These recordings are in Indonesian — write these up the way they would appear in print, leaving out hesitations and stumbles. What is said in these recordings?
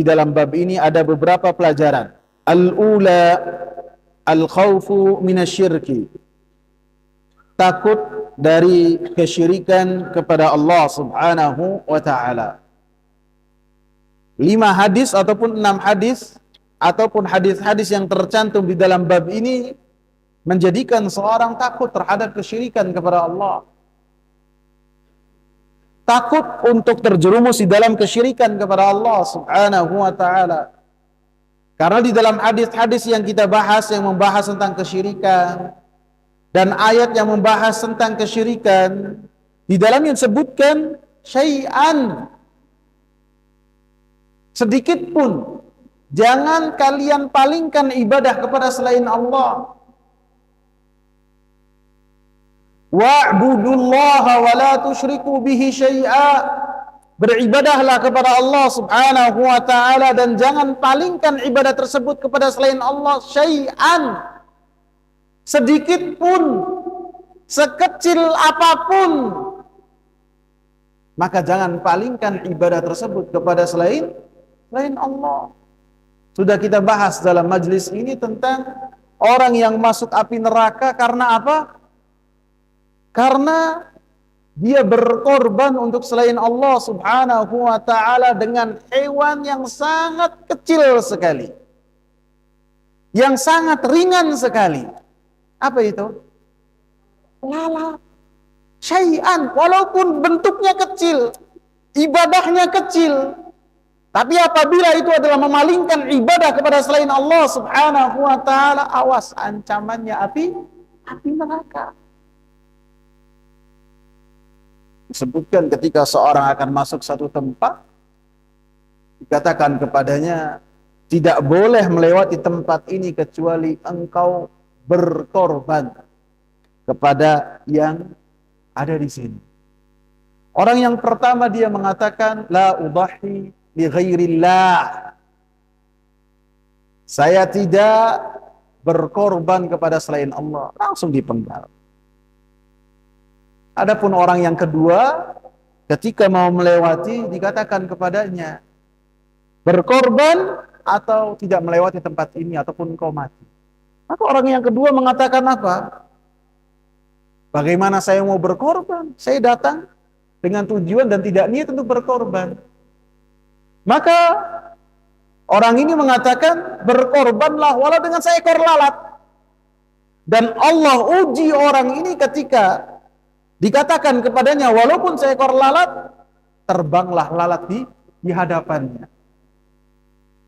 Di dalam bab ini ada beberapa pelajaran. Al-ula, al-khawfu minasyirki. Takut dari kesyirikan kepada Allah Subhanahu wa ta'ala. 5 hadis ataupun 6 hadis ataupun hadis-hadis yang tercantum di dalam bab ini menjadikan seorang takut terhadap kesyirikan kepada Allah. Takut untuk terjerumus di dalam kesyirikan kepada Allah Subhanahu wa ta'ala. Karena di dalam hadis-hadis yang kita bahas yang membahas tentang kesyirikan dan ayat yang membahas tentang kesyirikan, di dalamnya disebutkan syai'an, sedikit pun jangan kalian palingkan ibadah kepada selain Allah. Wa'budullaha wa la tusyriku bihi syai'a. Beribadahlah kepada Allah Subhanahu wa ta'ala dan jangan palingkan ibadah tersebut kepada selain Allah syai'an, sedikit pun, sekecil apapun. Maka jangan palingkan ibadah tersebut kepada selain Allah. Sudah kita bahas dalam majlis ini tentang orang yang masuk api neraka karena apa? Karena dia berkorban untuk selain Allah Subhanahu wa ta'ala dengan hewan yang sangat kecil sekali, yang sangat ringan sekali. Apa itu? Lalat. Syai'an, walaupun bentuknya kecil, ibadahnya kecil, tapi apabila itu adalah memalingkan ibadah kepada selain Allah Subhanahu wa ta'ala, awas, ancamannya api neraka. Disebutkan ketika seorang akan masuk satu tempat, dikatakan kepadanya, tidak boleh melewati tempat ini kecuali engkau berkorban kepada yang ada di sini. Orang yang pertama dia mengatakan, la udahi li ghairillah. Saya tidak berkorban kepada selain Allah. Langsung dipenggal. Adapun orang yang kedua, ketika mau melewati, dikatakan kepadanya, berkorban atau tidak melewati tempat ini, ataupun kau mati. Maka orang yang kedua mengatakan apa? Bagaimana saya mau berkorban? Saya datang dengan tujuan dan tidak niat untuk berkorban. Maka orang ini mengatakan, berkorbanlah walau dengan seekor lalat. Dan Allah uji orang ini ketika dikatakan kepadanya, walaupun seekor lalat, terbanglah lalat di hadapannya.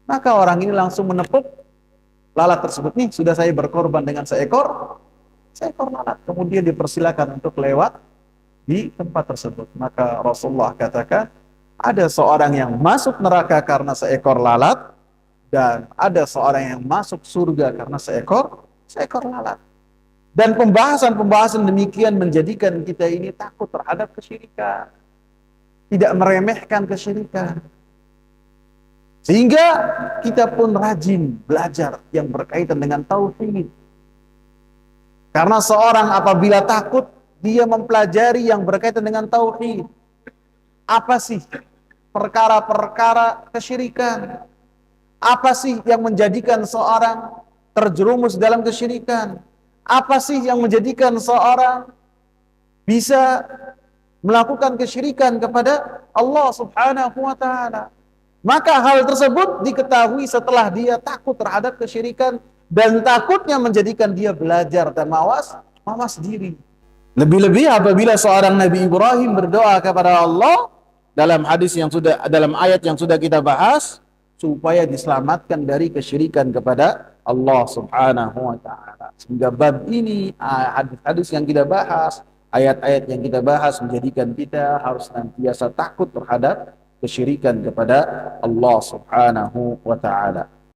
Maka orang ini langsung menepuk lalat tersebut. Nih, sudah saya berkorban dengan seekor lalat. Kemudian dipersilakan untuk lewat di tempat tersebut. Maka Rasulullah katakan, ada seorang yang masuk neraka karena seekor lalat, dan ada seorang yang masuk surga karena seekor lalat. Dan pembahasan-pembahasan demikian menjadikan kita ini takut terhadap kesyirikan, tidak meremehkan kesyirikan, sehingga kita pun rajin belajar yang berkaitan dengan tauhid. Karena seorang apabila takut, dia mempelajari yang berkaitan dengan tauhid. Apa sih perkara-perkara kesyirikan? Apa sih yang menjadikan seorang terjerumus dalam kesyirikan? Apa sih yang menjadikan seorang bisa melakukan kesyirikan kepada Allah Subhanahu wa ta'ala? Maka hal tersebut diketahui setelah dia takut terhadap kesyirikan, dan takutnya menjadikan dia belajar dan mawas diri. Lebih-lebih apabila seorang Nabi Ibrahim berdoa kepada Allah dalam ayat yang sudah kita bahas, supaya diselamatkan dari kesyirikan kepada Allah Subhanahu wa ta'ala. Sehingga bab ini, hadis-hadis yang kita bahas, ayat-ayat yang kita bahas menjadikan kita harus senantiasa takut terhadap kesyirikan kepada Allah Subhanahu wa ta'ala.